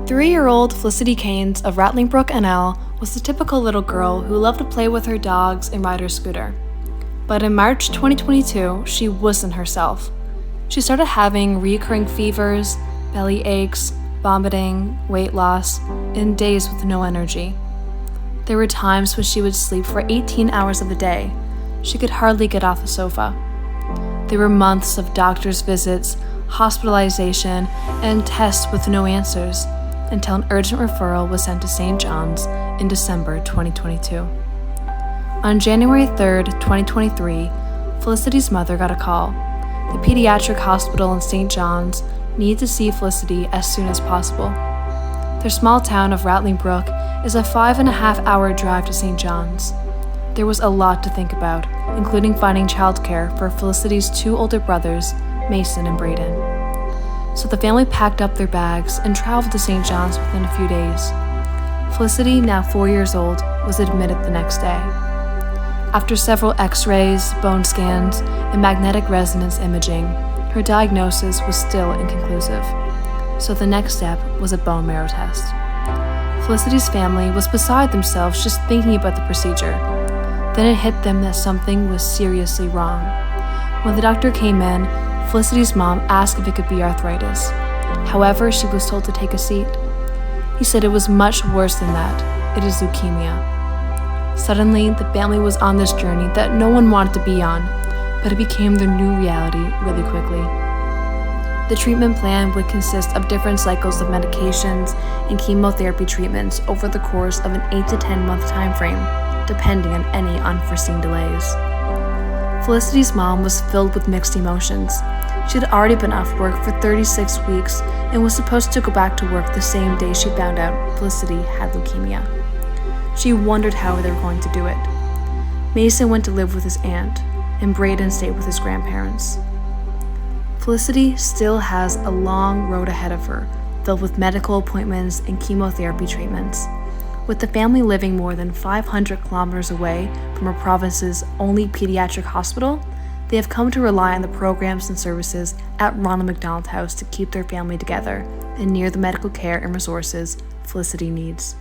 3-year-old Felicity Caines of Rattling, Brook, NL was the typical little girl who loved to play with her dogs and ride her scooter. But in March 2022, she wasn't herself. She started having recurring fevers, belly aches, vomiting, weight loss, and days with no energy. There were times when she would sleep for 18 hours of the day. She could hardly get off the sofa. There were months of doctor's visits, hospitalization, and tests with no answers, until an urgent referral was sent to St. John's in December 2022. On January 3rd, 2023, Felicity's mother got a call. The pediatric hospital in St. John's needed to see Felicity as soon as possible. Their small town of Rattling Brook is a 5.5-hour drive to St. John's. There was a lot to think about, including finding childcare for Felicity's 2 older brothers, Mason and Braden. So the family packed up their bags and traveled to St. John's within a few days. Felicity, now 4 years old, was admitted the next day. After several x-rays, bone scans, and magnetic resonance imaging, her diagnosis was still inconclusive. So the next step was a bone marrow test. Felicity's family was beside themselves just thinking about the procedure. Then it hit them that something was seriously wrong. When the doctor came in, Felicity's mom asked if it could be arthritis. However, she was told to take a seat. He said it was much worse than that. It is leukemia. Suddenly, the family was on this journey that no one wanted to be on, but it became their new reality really quickly. The treatment plan would consist of different cycles of medications and chemotherapy treatments over the course of an 8 to 10 month time frame, depending on any unforeseen delays. Felicity's mom was filled with mixed emotions. She had already been off work for 36 weeks and was supposed to go back to work the same day she found out Felicity had leukemia. She wondered how they were going to do it. Mason went to live with his aunt, and Braden stayed with his grandparents. Felicity still has a long road ahead of her, filled with medical appointments and chemotherapy treatments. With the family living more than 500 kilometers away from our province's only pediatric hospital, they have come to rely on the programs and services at Ronald McDonald House to keep their family together and near the medical care and resources Felicity needs.